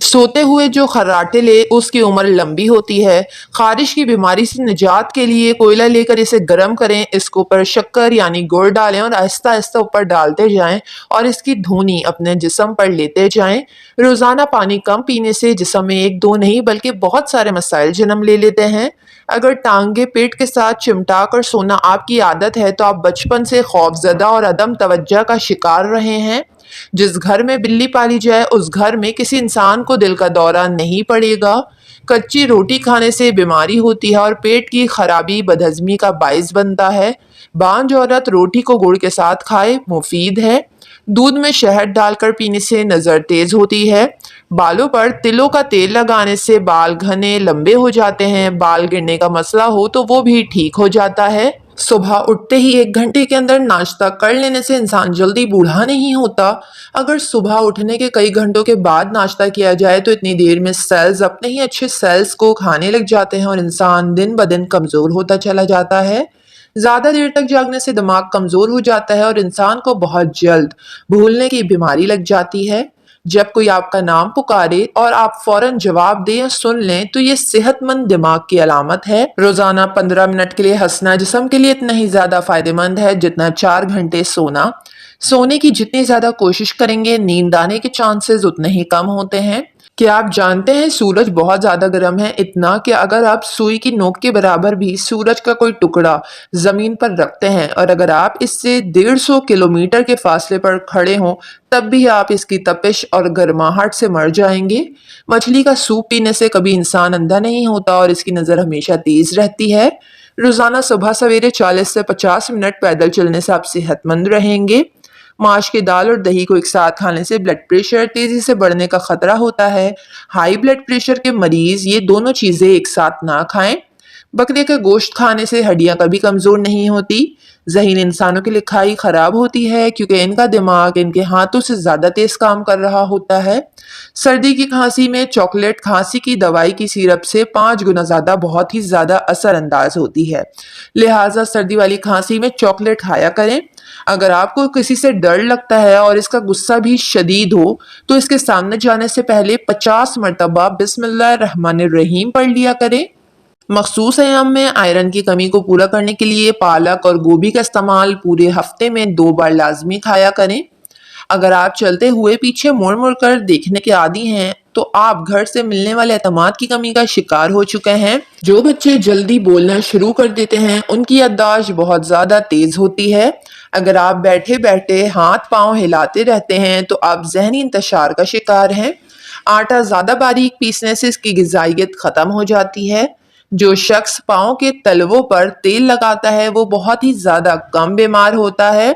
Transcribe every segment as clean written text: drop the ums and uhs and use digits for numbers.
सोते हुए जो खर्राटे ले उसकी उम्र लंबी होती है। खारिश की बीमारी से निजात के लिए कोयला लेकर इसे गर्म करें, इसके ऊपर शक्कर यानी गुड़ डालें और आहिस्ता आहिस्ता ऊपर डालते जाएं और इसकी धूनी अपने जिस्म पर लेते जाएं। रोज़ाना पानी कम पीने से जिस्म में एक दो नहीं बल्कि बहुत सारे मसाइल जन्म ले लेते हैं। अगर टांगे पेट के साथ चिमटा कर सोना आपकी आदत है तो आप बचपन से खौफजदा और अदम तवज्जो का शिकार रहे हैं। जिस घर में बिल्ली पाली जाए उस घर में किसी इंसान को दिल का दौरा नहीं पड़ेगा। कच्ची रोटी खाने से बीमारी होती है और पेट की खराबी बदहजमी का बाइस बनता है। बांझ औरत रोटी को गुड़ के साथ खाए, मुफीद है। दूध में शहद डालकर पीने से नज़र तेज होती है। बालों पर तिलों का तेल लगाने से बाल घने लंबे हो जाते हैं। बाल गिरने का मसला हो तो वो भी ठीक हो जाता है। सुबह उठते ही 1 घंटे के अंदर नाश्ता कर लेने से इंसान जल्दी बूढ़ा नहीं होता। अगर सुबह उठने के कई घंटों के बाद नाश्ता किया जाए तो इतनी देर में सेल्स अपने ही अच्छे सेल्स को खाने लग जाते हैं और इंसान दिन ब दिन कमज़ोर होता चला जाता है। ज़्यादा देर तक जागने से दिमाग कमज़ोर हो जाता है और इंसान को बहुत जल्द भूलने की बीमारी लग जाती है। जब कोई आपका नाम पुकारे और आप फौरन जवाब दें या सुन लें तो ये सेहतमंद दिमाग की अलामत है। रोजाना 15 मिनट के लिए हंसना जिस्म के लिए इतना ही ज्यादा फायदेमंद है जितना 4 घंटे सोना। सोने की जितनी ज्यादा कोशिश करेंगे नींद आने के चांसेस उतने ही कम होते हैं। क्या आप जानते हैं सूरज बहुत ज्यादा गर्म है, इतना कि अगर आप सुई की नोक के बराबर भी सूरज का कोई टुकड़ा जमीन पर रखते हैं और अगर आप इससे 150 किलोमीटर के फासले पर खड़े हों तब भी आप इसकी तपिश और गर्माहट से मर जाएंगे। मछली का सूप पीने से कभी इंसान अंधा नहीं होता और इसकी नजर हमेशा तेज रहती है। रोजाना सुबह सवेरे 40 से 50 मिनट पैदल चलने से आप सेहतमंद रहेंगे। माश की दाल और दही को एक साथ खाने से ब्लड प्रेशर तेजी से बढ़ने का खतरा होता है। हाई ब्लड प्रेशर के मरीज ये दोनों चीजें एक साथ ना खाएं। बकरे का गोश्त खाने से हड्डियां कभी कमजोर नहीं होती। ज़हीन इंसानों की लिखाई खराब होती है क्योंकि इनका दिमाग इनके हाथों से ज्यादा तेज काम कर रहा होता है। सर्दी की खांसी में चॉकलेट खांसी की दवाई की सिरप से 5 गुना ज्यादा बहुत ही ज्यादा असरअंदाज होती है। लिहाजा सर्दी वाली खांसी में चॉकलेट खाया करें। अगर आपको किसी से डर लगता है और इसका गुस्सा भी शदीद हो तो इसके सामने जाने से पहले 50 मरतबा बिस्मिल्लाहिर्रहमानिर्रहीम पढ़ लिया करें। मखसूस अयाम में आयरन की कमी को पूरा करने के लिए पालक और गोभी का इस्तेमाल पूरे हफ्ते में 2 बार लाजमी खाया करें। अगर आप चलते हुए पीछे मुड़ मुड़ कर देखने के आदी हैं तो आप घर से मिलने वाले एतमाद की कमी का शिकार हो चुके हैं। जो बच्चे जल्दी बोलना शुरू कर देते हैं उनकी याददाश्त बहुत ज्यादा तेज होती है। अगर आप बैठे बैठे हाथ पांव हिलाते रहते हैं तो आप जहनी इंतशार का शिकार हैं। आटा ज्यादा बारीक पीसने से इसकी गिजाइत खत्म हो जाती है। जो शख्स पाँव के तलवों पर तेल लगाता है वो बहुत ही ज्यादा कम बीमार होता है।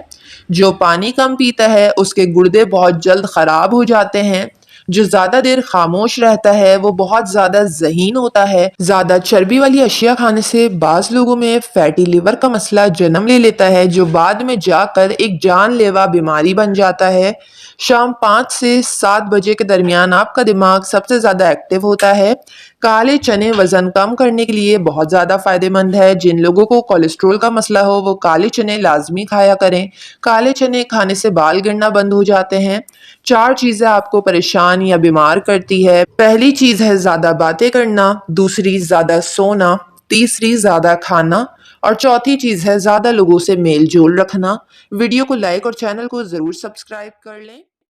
जो पानी कम पीता है उसके गुर्दे बहुत जल्द खराब हो जाते हैं। जो ज्यादा देर खामोश रहता है वो बहुत ज्यादा ज़हीन होता है। ज्यादा चर्बी वाली अशिया खाने से बाज लोगों में फैटी लिवर का मसला जन्म ले लेता है जो बाद में जाकर एक जानलेवा बीमारी बन जाता है। शाम 5 से 7 बजे के दरमियान आपका दिमाग सबसे ज्यादा एक्टिव होता है। काले चने वजन कम करने के लिए बहुत ज्यादा फायदेमंद है। जिन लोगों को कोलेस्ट्रॉल का मसला हो वो काले चने लाजमी खाया करें। काले चने खाने से बाल गिरना बंद हो जाते हैं। 4 चीजें आपको परेशान या बीमार करती है। पहली चीज है ज्यादा बातें करना, दूसरी ज्यादा सोना, तीसरी ज्यादा खाना और चौथी चीज है ज्यादा लोगों से मेल जोल रखना। वीडियो को लाइक और चैनल को जरूर सब्सक्राइब कर लें।